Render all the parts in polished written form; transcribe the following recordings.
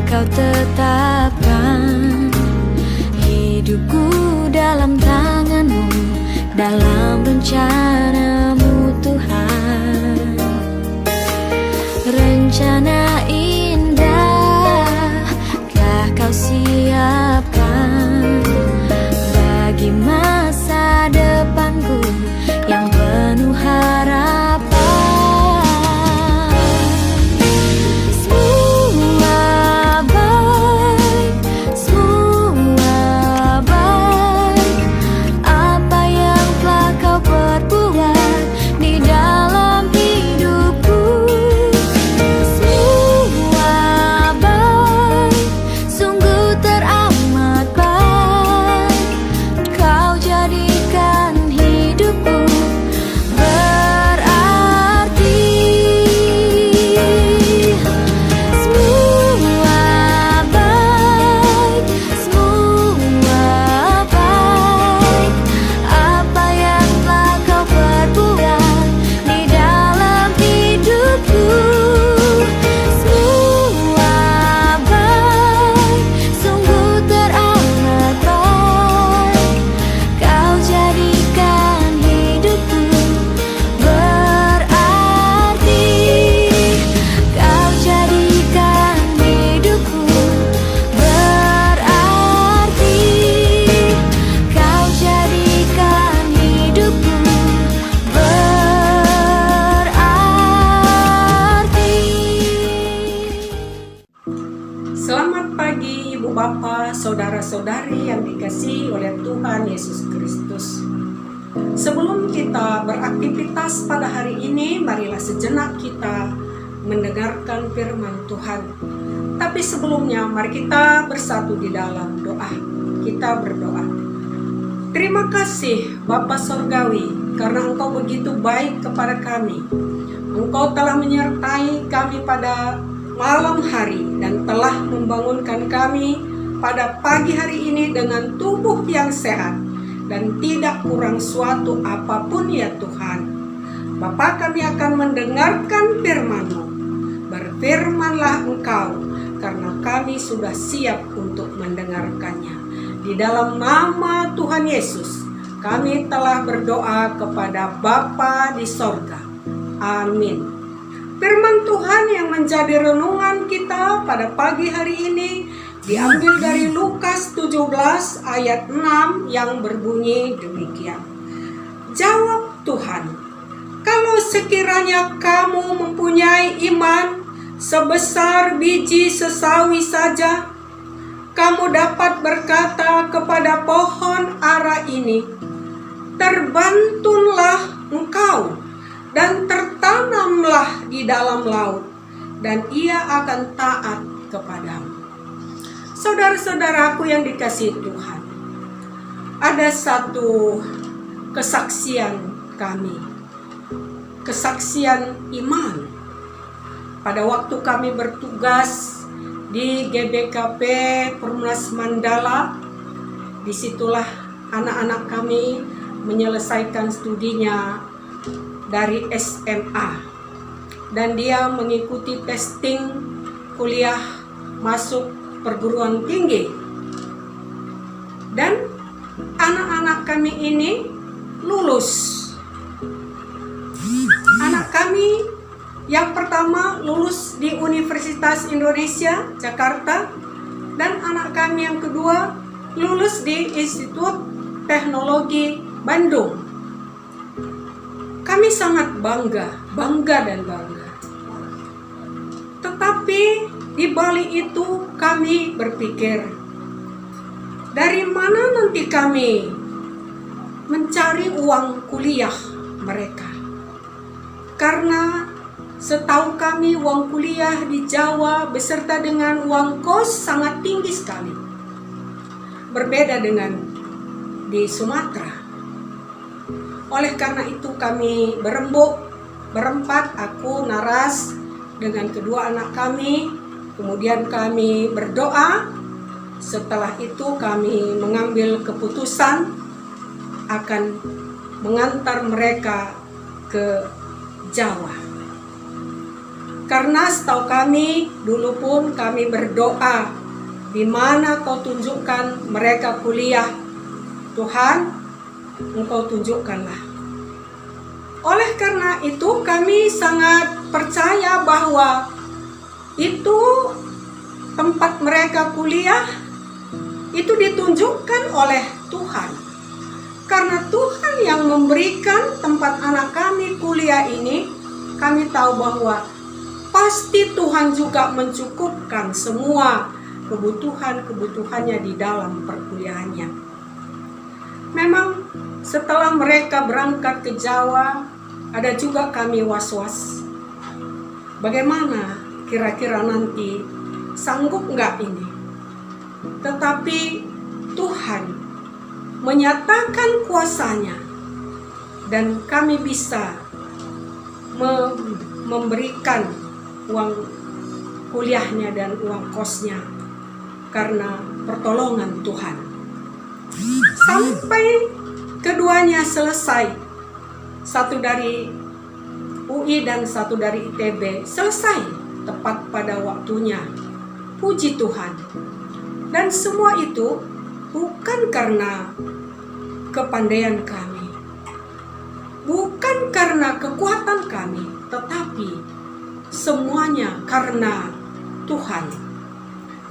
Kau tetapkan hidupku dalam tangan-Mu, dalam rencana-Mu Tuhan. Rencana indah telah Kau siapkan bagi masa depanku yang penuh harapan. Selamat pagi Ibu Bapa, saudara-saudari yang dikasihi oleh Tuhan Yesus Kristus. Sebelum kita beraktivitas pada hari ini, marilah sejenak kita mendengarkan firman Tuhan. Tapi sebelumnya, mari kita bersatu di dalam doa. Kita berdoa. Terima kasih Bapa Sorgawi, karena Engkau begitu baik kepada kami. Engkau telah menyertai kami pada malam hari dan telah membangunkan kami pada pagi hari ini dengan tubuh yang sehat dan tidak kurang suatu apapun ya Tuhan. Bapa, kami akan mendengarkan firman-Mu. Berfirmanlah Engkau, karena kami sudah siap untuk mendengarkannya. Di dalam nama Tuhan Yesus, kami telah berdoa kepada Bapa di sorga. Amin. Firman Tuhan yang menjadi renungan kita pada pagi hari ini diambil dari Lukas 17 ayat 6 yang berbunyi demikian. Jawab Tuhan, kalau sekiranya kamu mempunyai iman sebesar biji sesawi saja, kamu dapat berkata kepada pohon ara ini, terbantunlah engkau dan tertanamlah di dalam laut, dan ia akan taat kepadamu. Saudara-saudaraku yang dikasihi Tuhan, ada satu kesaksian kami, kesaksian iman. Pada waktu kami bertugas di GBKP Perumnas Mandala, disitulah anak-anak kami menyelesaikan studinya dari SMA, dan dia mengikuti testing kuliah masuk perguruan tinggi, dan anak-anak kami ini lulus. Anak kami yang pertama lulus di Universitas Indonesia Jakarta, dan anak kami yang kedua lulus di Institut Teknologi Bandung. Kami sangat bangga dan bangga. Tetapi di balik itu kami berpikir, dari mana nanti kami mencari uang kuliah mereka? Karena setahu kami uang kuliah di Jawa beserta dengan uang kos sangat tinggi sekali. Berbeda dengan di Sumatera. Oleh karena itu kami berempat, aku, Naras, dengan kedua anak kami. Kemudian kami berdoa. Setelah itu kami mengambil keputusan akan mengantar mereka ke Jawa. Karena setahu kami, dulu pun kami berdoa, di mana Kau tunjukkan mereka kuliah, Tuhan, Engkau tunjukkanlah. Oleh karena itu kami sangat percaya bahwa itu tempat mereka kuliah itu ditunjukkan oleh Tuhan. Karena Tuhan yang memberikan tempat anak kami kuliah ini, kami tahu bahwa pasti Tuhan juga mencukupkan semua kebutuhan-kebutuhannya di dalam perkuliahannya. Memang setelah mereka berangkat ke Jawa, ada juga kami was-was. Bagaimana kira-kira nanti sanggup nggak ini? Tetapi Tuhan menyatakan kuasa-Nya dan kami bisa memberikan uang kuliahnya dan uang kosnya karena pertolongan Tuhan. Sampai keduanya selesai, satu dari UI dan satu dari ITB, selesai tepat pada waktunya. Puji Tuhan. Dan semua itu bukan karena kepandaian kami, bukan karena kekuatan kami, tetapi semuanya karena Tuhan.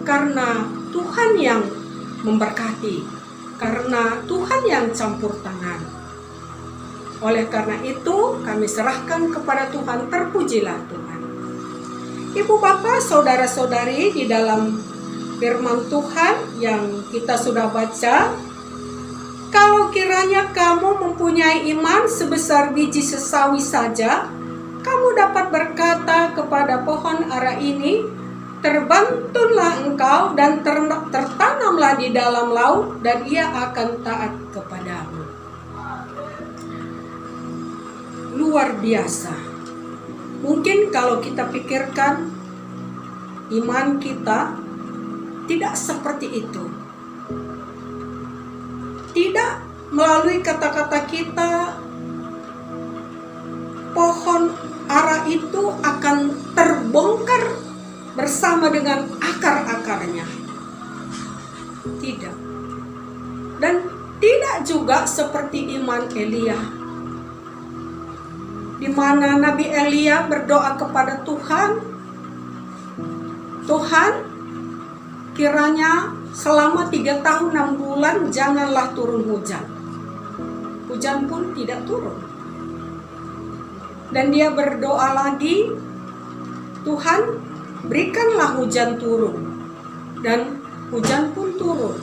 Karena Tuhan yang memberkati, karena Tuhan yang campur tangan. Oleh karena itu kami serahkan kepada Tuhan, terpujilah Tuhan. Ibu bapak, saudara-saudari, di dalam firman Tuhan yang kita sudah baca, kalau kiranya kamu mempunyai iman sebesar biji sesawi saja, kamu dapat berkata kepada pohon ara ini, terbantunlah engkau dan tertanamlah di dalam laut, dan ia akan taat kepadamu. Luar biasa. Mungkin kalau kita pikirkan, iman kita tidak seperti itu. Tidak melalui kata-kata kita, pohon ara itu akan terbongkar bersama dengan akar-akarnya. Tidak. Dan tidak juga seperti iman Elia, di mana Nabi Elia berdoa kepada Tuhan, Tuhan, kiranya selama 3 tahun 6 bulan janganlah turun hujan. Hujan pun tidak turun. Dan dia berdoa lagi, Tuhan, berikanlah hujan turun. Dan hujan pun turun.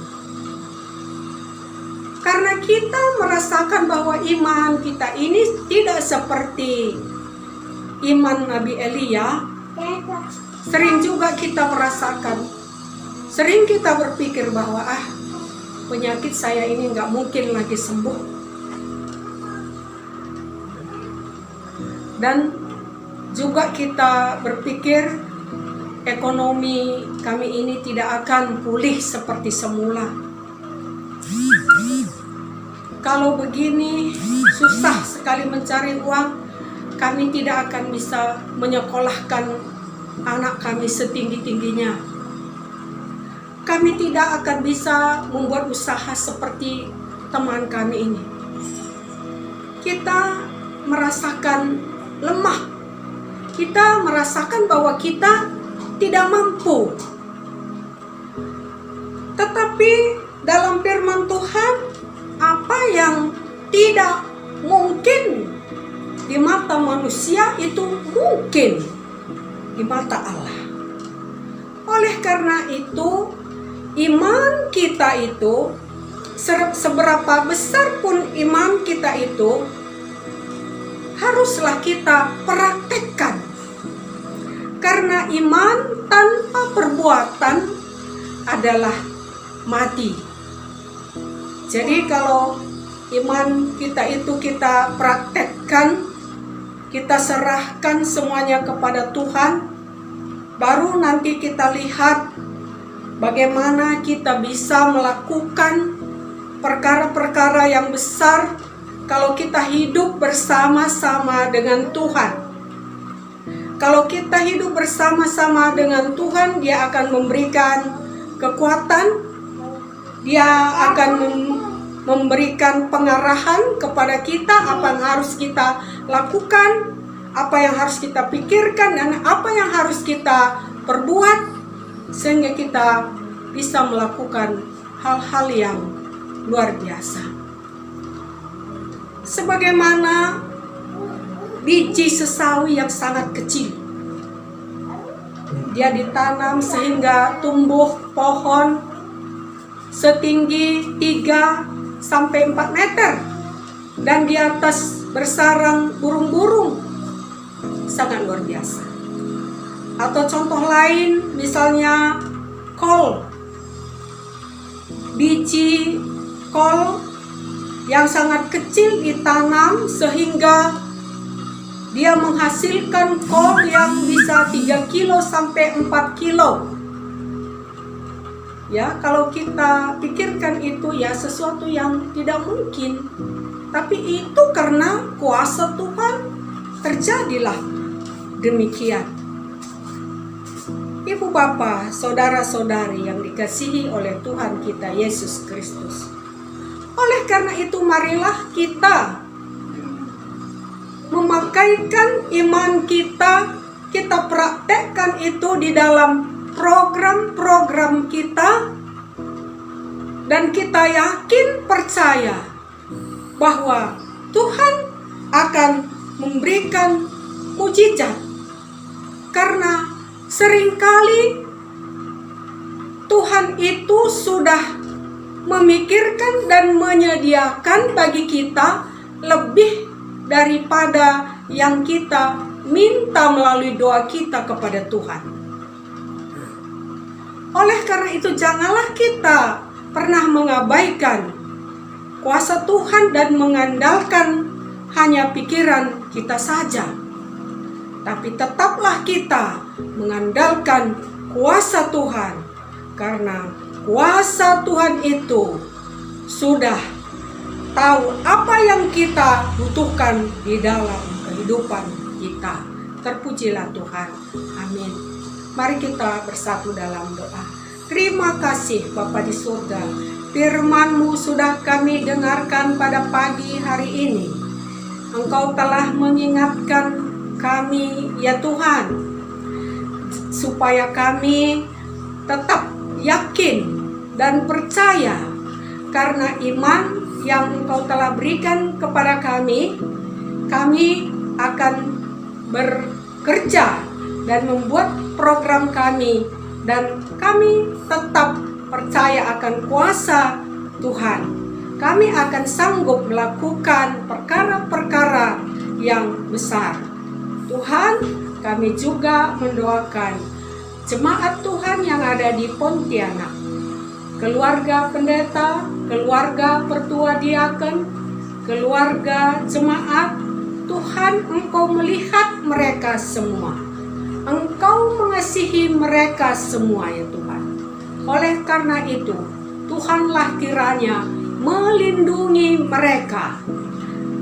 Karena kita merasakan bahwa iman kita ini tidak seperti iman Nabi Elia, sering juga kita merasakan, sering kita berpikir bahwa penyakit saya ini nggak mungkin lagi sembuh. Dan juga kita berpikir ekonomi kami ini tidak akan pulih seperti semula. Kalau begini susah sekali mencari uang, kami tidak akan bisa menyekolahkan anak kami setinggi-tingginya. Kami tidak akan bisa membuat usaha seperti teman kami ini. Kita merasakan lemah. Kita merasakan bahwa kita tidak mampu. Tetapi dalam firman Tuhan, apa yang tidak mungkin di mata manusia itu mungkin di mata Allah. Oleh karena itu, iman kita itu, seberapa besar pun iman kita itu, haruslah kita praktekkan. Karena iman tanpa perbuatan adalah mati. Jadi kalau iman kita itu kita praktekkan, kita serahkan semuanya kepada Tuhan, baru nanti kita lihat bagaimana kita bisa melakukan perkara-perkara yang besar kalau kita hidup bersama-sama dengan Tuhan. Kalau kita hidup bersama-sama dengan Tuhan, Dia akan memberikan kekuatan, Dia akan memberikan pengarahan kepada kita apa yang harus kita lakukan, apa yang harus kita pikirkan, dan apa yang harus kita perbuat, sehingga kita bisa melakukan hal-hal yang luar biasa. Sebagaimana biji sesawi yang sangat kecil, dia ditanam sehingga tumbuh pohon setinggi 3 sampai 4 meter, dan di atas bersarang burung-burung, sangat luar biasa. Atau contoh lain, misalnya kol, biji kol yang sangat kecil ditanam sehingga dia menghasilkan kol yang bisa 3 kilo sampai 4 kilo. Ya, kalau kita pikirkan itu ya sesuatu yang tidak mungkin. Tapi itu karena kuasa Tuhan terjadilah demikian. Ibu bapak, saudara-saudari yang dikasihi oleh Tuhan kita Yesus Kristus. Oleh karena itu marilah kita memakaikan iman kita, kita praktekkan itu di dalam program-program kita, dan kita yakin percaya bahwa Tuhan akan memberikan mujizat. Karena seringkali Tuhan itu sudah memikirkan dan menyediakan bagi kita lebih daripada yang kita minta melalui doa kita kepada Tuhan. Oleh karena itu janganlah kita pernah mengabaikan kuasa Tuhan dan mengandalkan hanya pikiran kita saja. Tapi tetaplah kita mengandalkan kuasa Tuhan, karena kuasa Tuhan itu sudah tahu apa yang kita butuhkan di dalam kehidupan kita. Terpujilah Tuhan. Amin. Mari kita bersatu dalam doa. Terima kasih Bapa di surga. Firman-Mu sudah kami dengarkan pada pagi hari ini. Engkau telah mengingatkan kami ya Tuhan, supaya kami tetap yakin dan percaya, karena iman yang Engkau telah berikan kepada kami akan bekerja dan membuat program kami, dan kami tetap percaya akan kuasa Tuhan. Kami akan sanggup melakukan perkara-perkara yang besar. Tuhan, kami juga mendoakan jemaat Tuhan yang ada di Pontianak, keluarga pendeta, keluarga pertua diaken, keluarga jemaat. Tuhan, Engkau melihat mereka semua. Engkau mengasihi mereka semua ya Tuhan. Oleh karena itu, Tuhanlah kiranya melindungi mereka.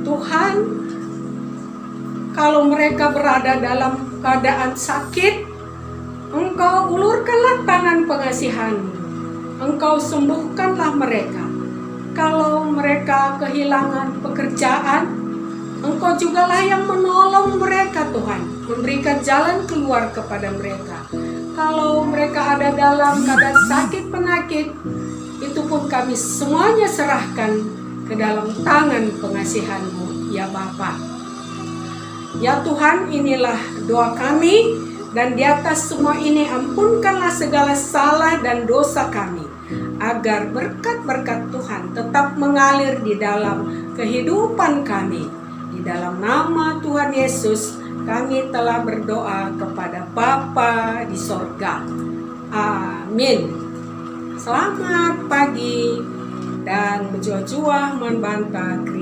Tuhan, kalau mereka berada dalam keadaan sakit, Engkau ulurkanlah tangan pengasihan-Mu. Engkau sembuhkanlah mereka. Kalau mereka kehilangan pekerjaan, Engkau jugalah yang menolong mereka Tuhan, memberikan jalan keluar kepada mereka. Kalau mereka ada dalam keadaan sakit penyakit, itu pun kami semuanya serahkan ke dalam tangan pengasihan-Mu ya Bapa. Ya Tuhan, inilah doa kami, dan di atas semua ini ampunkanlah segala salah dan dosa kami, agar berkat-berkat Tuhan tetap mengalir di dalam kehidupan kami. Di dalam nama Tuhan Yesus kami telah berdoa kepada Bapa di sorga. Amin. Selamat pagi dan berjuah-juah membantah Kristus.